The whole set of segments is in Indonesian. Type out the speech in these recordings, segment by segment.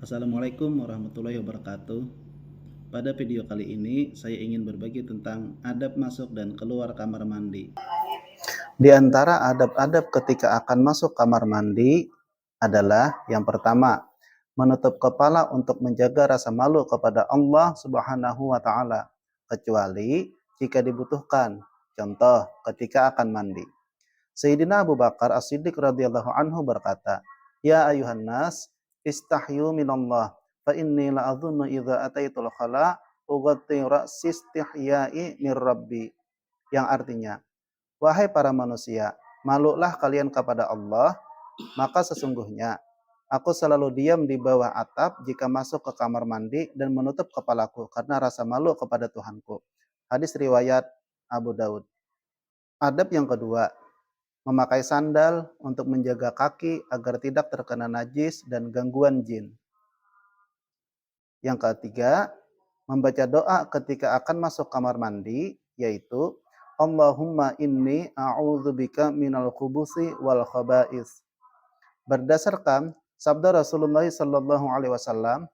Assalamualaikum warahmatullahi wabarakatuh. Pada video kali ini, saya ingin berbagi tentang adab masuk dan keluar kamar mandi. Di antara adab-adab ketika akan masuk kamar mandi adalah yang pertama, menutup kepala untuk menjaga rasa malu kepada Allah Subhanahu wa taala, kecuali jika dibutuhkan. Contoh, ketika akan mandi. Sayyidina Abu Bakar As-Siddiq radhiyallahu anhu berkata, "Ya ayuhan nas, istahyu minallah, fa inni la adhunnu idza ataitul khala ughatti ra'si istihyai mir rabbi." Yang artinya, wahai para manusia, malulah kalian kepada Allah, maka sesungguhnya aku selalu diam di bawah atap jika masuk ke kamar mandi dan menutup kepalaku karena rasa malu kepada Tuhanku. Hadis riwayat Abu Daud. Adab yang kedua, memakai sandal untuk menjaga kaki agar tidak terkena najis dan gangguan jin. Yang ketiga, membaca doa ketika akan masuk kamar mandi, yaitu Allahumma inni a'udzubika minal khubusi wal khaba'is. Berdasarkan sabda Rasulullah sallallahu alaihi wasallam,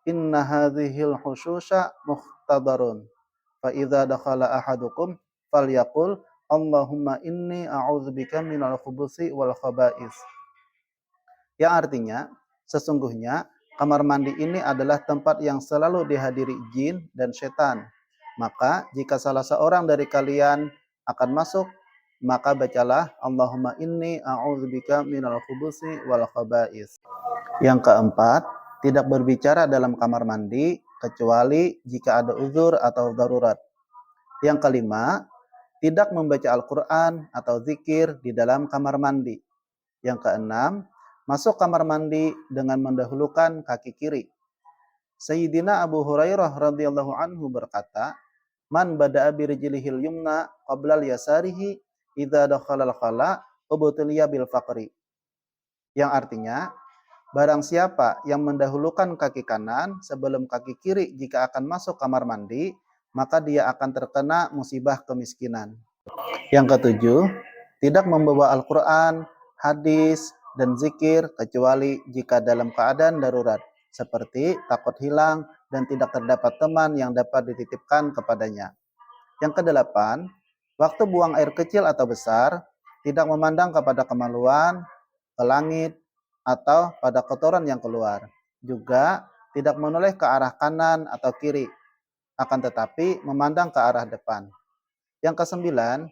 inna hadhil husyusha muhtadarun. Fa idza dakhala ahadukum falyaqul Allahumma inni a'udzubika minal khubusi wal khaba'is. Yang artinya, sesungguhnya kamar mandi ini adalah tempat yang selalu dihadiri jin dan setan. Maka jika salah seorang dari kalian akan masuk, maka bacalah Allahumma inni a'udzubika minal khubusi wal khaba'is. Yang keempat, tidak berbicara dalam kamar mandi kecuali jika ada uzur atau darurat. Yang kelima, tidak membaca Al-Quran atau zikir di dalam kamar mandi. Yang keenam, masuk kamar mandi dengan mendahulukan kaki kiri. Sayyidina Abu Hurairah radhiyallahu anhu berkata, "Man bada'a birijlihil yumna qabla al-yasarihi idza dakhala al-khala ubtuliya bil faqri." Yang artinya, barang siapa yang mendahulukan kaki kanan sebelum kaki kiri jika akan masuk kamar mandi, maka dia akan terkena musibah kemiskinan. Yang ketujuh, tidak membawa Al-Quran, hadis, dan zikir kecuali jika dalam keadaan darurat, seperti takut hilang dan tidak terdapat teman yang dapat dititipkan kepadanya. Yang kedelapan, waktu buang air kecil atau besar, tidak memandang kepada kemaluan, ke langit, atau pada kotoran yang keluar. Juga tidak menoleh ke arah kanan atau kiri, akan tetapi memandang ke arah depan. Yang kesembilan,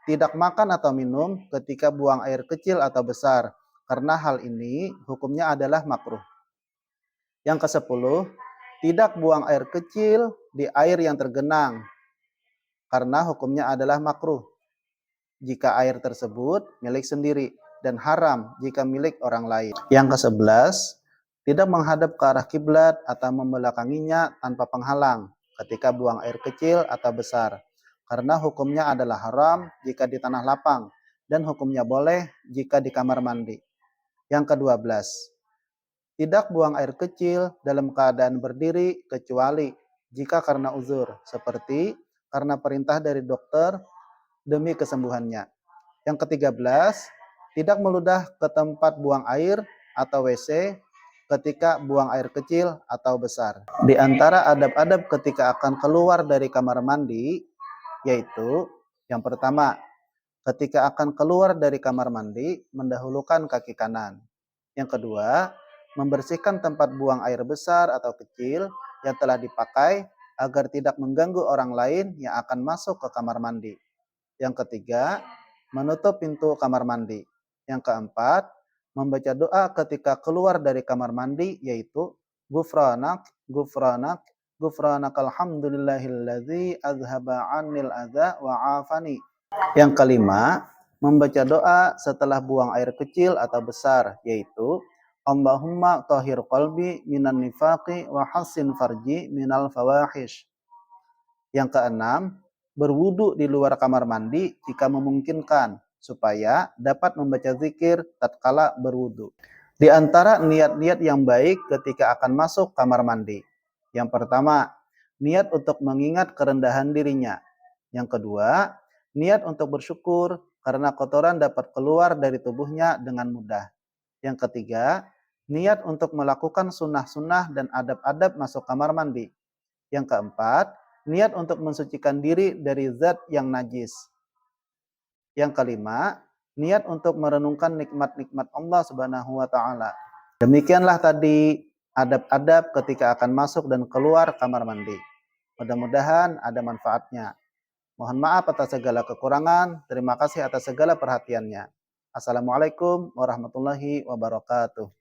tidak makan atau minum ketika buang air kecil atau besar, karena hal ini hukumnya adalah makruh. Yang kesepuluh, tidak buang air kecil di air yang tergenang, karena hukumnya adalah makruh jika air tersebut milik sendiri dan haram jika milik orang lain. Yang kesebelas, tidak menghadap ke arah kiblat atau membelakanginya tanpa penghalang ketika buang air kecil atau besar, karena hukumnya adalah haram jika di tanah lapang dan hukumnya boleh jika di kamar mandi. Yang ke-12, tidak buang air kecil dalam keadaan berdiri kecuali jika karena uzur, seperti karena perintah dari dokter demi kesembuhannya. Yang ke-13, tidak meludah ke tempat buang air atau WC ketika buang air kecil atau besar. Di antara adab-adab ketika akan keluar dari kamar mandi, yaitu yang pertama, ketika akan keluar dari kamar mandi, mendahulukan kaki kanan. Yang kedua, membersihkan tempat buang air besar atau kecil yang telah dipakai agar tidak mengganggu orang lain yang akan masuk ke kamar mandi. Yang ketiga, menutup pintu kamar mandi. Yang keempat, membaca doa ketika keluar dari kamar mandi, yaitu Gufranak, Gufranak, Gufranakal hamdulillahilladzi azhaba 'anil adza wa 'afani. Yang kelima, membaca doa setelah buang air kecil atau besar, yaitu Allahumma tahhir qalbi minan nifaqi wa hassin farji minal fawahish. Yang keenam, berwudu di luar kamar mandi jika memungkinkan, supaya dapat membaca zikir tatkala berwudu. Di antara niat-niat yang baik ketika akan masuk kamar mandi. Yang pertama, niat untuk mengingat kerendahan dirinya. Yang kedua, niat untuk bersyukur karena kotoran dapat keluar dari tubuhnya dengan mudah. Yang ketiga, niat untuk melakukan sunnah-sunnah dan adab-adab masuk kamar mandi. Yang keempat, niat untuk mensucikan diri dari zat yang najis. Yang kelima, niat untuk merenungkan nikmat-nikmat Allah Subhanahu wa taala. Demikianlah tadi adab-adab ketika akan masuk dan keluar kamar mandi. Mudah-mudahan ada manfaatnya. Mohon maaf atas segala kekurangan. Terima kasih atas segala perhatiannya. Assalamualaikum warahmatullahi wabarakatuh.